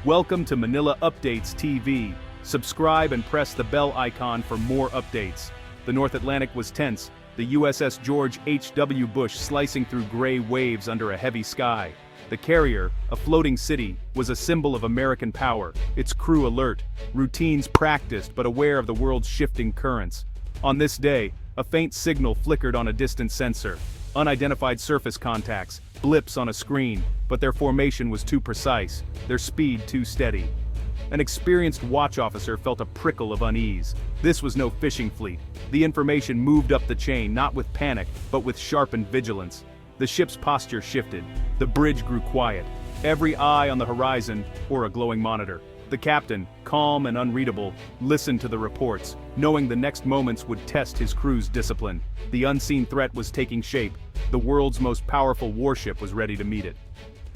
Welcome to Manila Updates TV. Subscribe and press the bell icon for more updates. The North Atlantic was tense, the USS George H.W. Bush slicing through gray waves under a heavy sky. The carrier, a floating city, was a symbol of American power, its crew alert, routines practiced but aware of the world's shifting currents. On this day, a faint signal flickered on a distant sensor. Unidentified surface contacts, blips on a screen, but their formation was too precise, their speed too steady. An experienced watch officer felt a prickle of unease. This was no fishing fleet. The information moved up the chain not with panic, but with sharpened vigilance. The ship's posture shifted. The bridge grew quiet. Every eye on the horizon, or a glowing monitor. The captain, calm and unreadable, listened to the reports, knowing the next moments would test his crew's discipline. The unseen threat was taking shape. The world's most powerful warship was ready to meet it.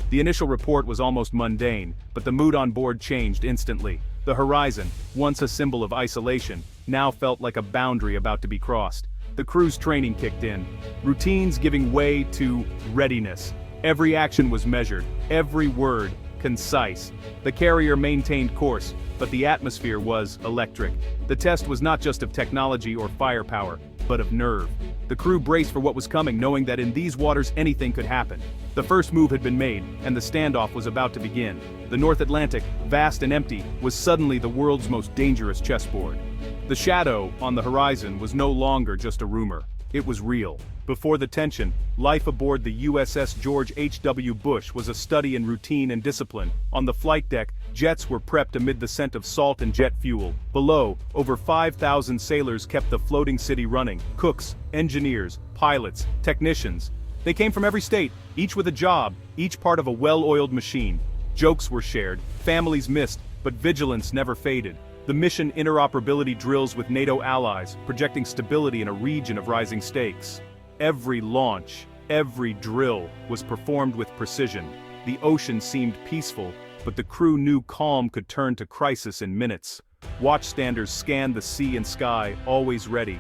The initial report was almost mundane, but the mood on board changed instantly. The horizon, once a symbol of isolation, now felt like a boundary about to be crossed. The crew's training kicked in, routines giving way to readiness. Every action was measured, every word concise. The carrier maintained course, but the atmosphere was electric. The test was not just of technology or firepower, but of nerve. The crew braced for what was coming, knowing that in these waters anything could happen. The first move had been made, and the standoff was about to begin. The North Atlantic, vast and empty, was suddenly the world's most dangerous chessboard. The shadow on the horizon was no longer just a rumor. It was real. Before the tension, life aboard the USS George H.W. Bush was a study in routine and discipline. On the flight deck, jets were prepped amid the scent of salt and jet fuel. Below, over 5,000 sailors kept the floating city running. Cooks, engineers, pilots, technicians. They came from every state, each with a job, each part of a well-oiled machine. Jokes were shared, families missed, but vigilance never faded. The mission interoperability drills with NATO allies, projecting stability in a region of rising stakes. Every launch, every drill, was performed with precision. The ocean seemed peaceful, but the crew knew calm could turn to crisis in minutes. Watchstanders scanned the sea and sky, always ready.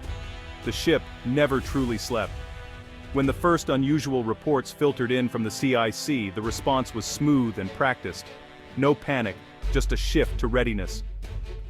The ship never truly slept. When the first unusual reports filtered in from the CIC, the response was smooth and practiced. No panic, just a shift to readiness.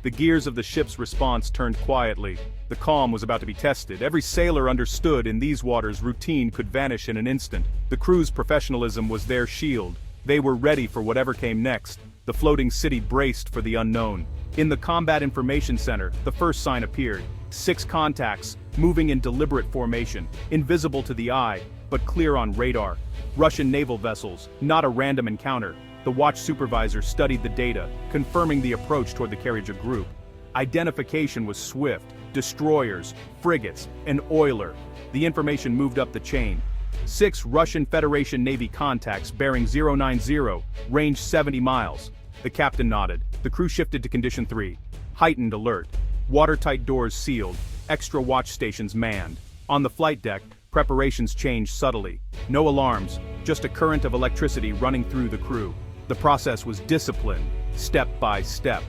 The gears of the ship's response turned quietly. The calm was about to be tested. Every sailor understood in these waters routine could vanish in an instant. The crew's professionalism was their shield. They were ready for whatever came next. The floating city braced for the unknown. In the Combat Information Center, the first sign appeared. 6 contacts, moving in deliberate formation, invisible to the eye, but clear on radar. Russian naval vessels, not a random encounter. The watch supervisor studied the data, confirming the approach toward the carrier group. Identification was swift. Destroyers, frigates, an oiler. The information moved up the chain. 6 Russian Federation Navy contacts bearing 090, range 70 miles. The captain nodded. The crew shifted to condition 3. Heightened alert. Watertight doors sealed. Extra watch stations manned. On the flight deck, preparations changed subtly. No alarms, just a current of electricity running through the crew. The process was disciplined, step by step.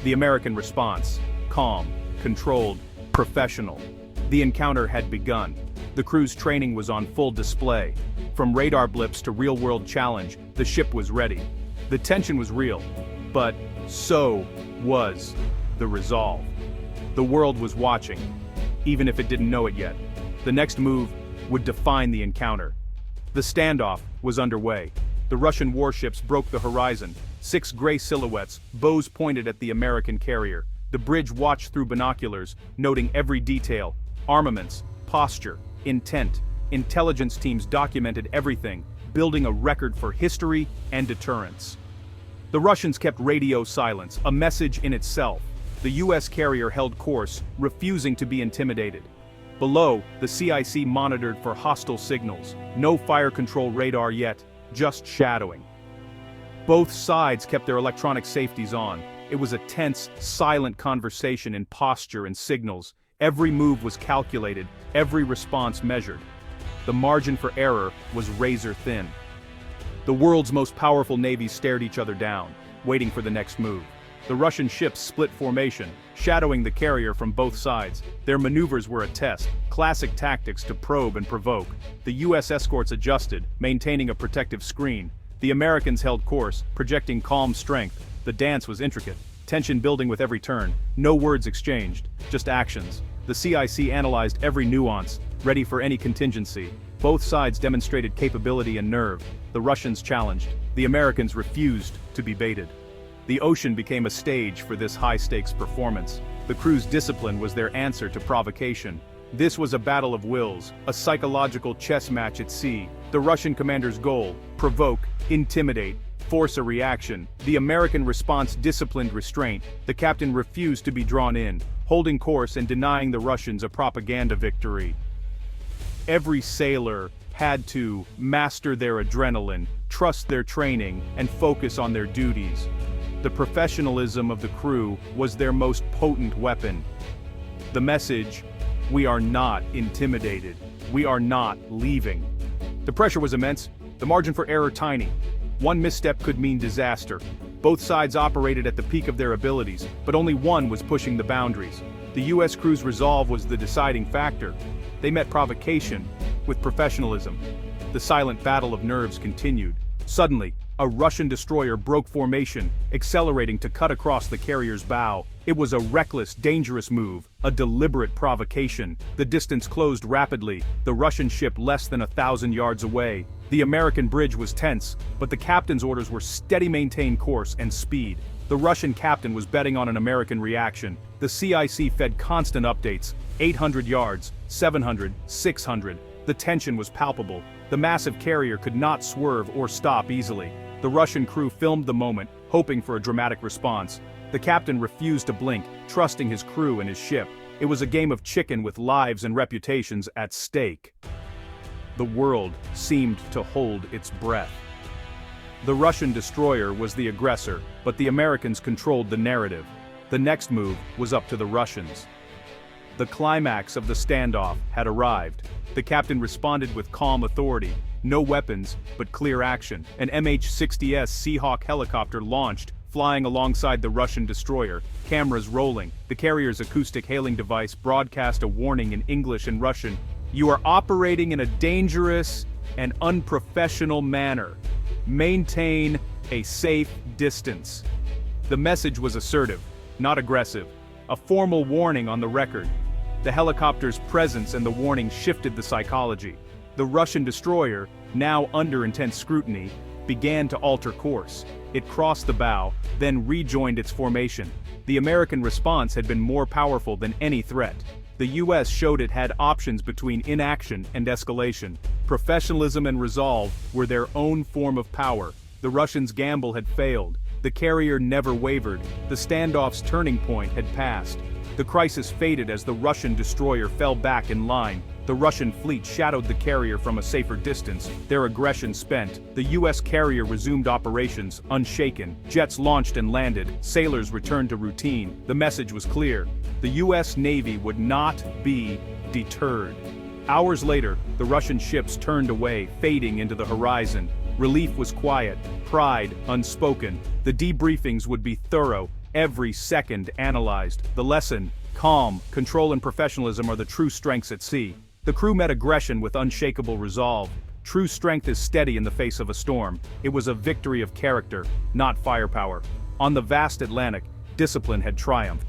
The American response, calm, controlled, professional. The encounter had begun. The crew's training was on full display. From radar blips to real-world challenge, the ship was ready. The tension was real, but so was the resolve. The world was watching, even if it didn't know it yet. The next move would define the encounter. The standoff was underway. The Russian warships broke the horizon. 6 gray silhouettes, bows pointed at the American carrier. The bridge watched through binoculars, noting every detail. Armaments, posture, intent. Intelligence teams documented everything, building a record for history and deterrence. The Russians kept radio silence, a message in itself. The U.S. carrier held course, refusing to be intimidated. Below, the CIC monitored for hostile signals. No fire control radar yet, just shadowing. Both sides kept their electronic safeties on. It was a tense, silent conversation in posture and signals. Every move was calculated, every response measured. The margin for error was razor thin. The world's most powerful navies stared each other down, waiting for the next move. The Russian ships split formation, shadowing the carrier from both sides. Their maneuvers were a test, classic tactics to probe and provoke. The U.S. escorts adjusted, maintaining a protective screen. The Americans held course, projecting calm strength. The dance was intricate, tension building with every turn, no words exchanged, just actions. The CIC analyzed every nuance, ready for any contingency. Both sides demonstrated capability and nerve. The Russians challenged. The Americans refused to be baited. The ocean became a stage for this high-stakes performance. The crew's discipline was their answer to provocation. This was a battle of wills, a psychological chess match at sea. The Russian commander's goal: provoke, intimidate, force a reaction. The American response: disciplined restraint. The captain refused to be drawn in, holding course and denying the Russians a propaganda victory. Every sailor had to master their adrenaline, trust their training, and focus on their duties. The professionalism of the crew was their most potent weapon. The message: we are not intimidated. We are not leaving. The pressure was immense, the margin for error tiny. One misstep could mean disaster. Both sides operated at the peak of their abilities, but only one was pushing the boundaries. The U.S. crew's resolve was the deciding factor. They met provocation with professionalism. The silent battle of nerves continued. Suddenly, a Russian destroyer broke formation, accelerating to cut across the carrier's bow. It was a reckless, dangerous move, a deliberate provocation. The distance closed rapidly, the Russian ship less than 1,000 yards away. The American bridge was tense, but the captain's orders were steady: maintain course and speed. The Russian captain was betting on an American reaction. The CIC fed constant updates: 800 yards, 700, 600. The tension was palpable. The massive carrier could not swerve or stop easily. The Russian crew filmed the moment, hoping for a dramatic response. The captain refused to blink, trusting his crew and his ship. It was a game of chicken with lives and reputations at stake. The world seemed to hold its breath. The Russian destroyer was the aggressor, but the Americans controlled the narrative. The next move was up to the Russians. The climax of the standoff had arrived. The captain responded with calm authority. No weapons, but clear action. An MH-60S Seahawk helicopter launched, flying alongside the Russian destroyer, cameras rolling. The carrier's acoustic hailing device broadcast a warning in English and Russian: "You are operating in a dangerous and unprofessional manner. Maintain a safe distance." The message was assertive, not aggressive. A formal warning on the record. The helicopter's presence and the warning shifted the psychology. The Russian destroyer, now under intense scrutiny, began to alter course. It crossed the bow, then rejoined its formation. The American response had been more powerful than any threat. The U.S. showed it had options between inaction and escalation. Professionalism and resolve were their own form of power. The Russians' gamble had failed. The carrier never wavered. The standoff's turning point had passed. The crisis faded as the Russian destroyer fell back in line. The Russian fleet shadowed the carrier from a safer distance, their aggression spent. The U.S. carrier resumed operations, unshaken. Jets launched and landed. Sailors returned to routine. The message was clear: the U.S. Navy would not be deterred. Hours later, the Russian ships turned away, fading into the horizon. Relief was quiet, pride unspoken. The debriefings would be thorough, every second analyzed. The lesson: calm, control, and professionalism are the true strengths at sea. The crew met aggression with unshakable resolve. True strength is steady in the face of a storm. It was a victory of character, not firepower. On the vast Atlantic, discipline had triumphed.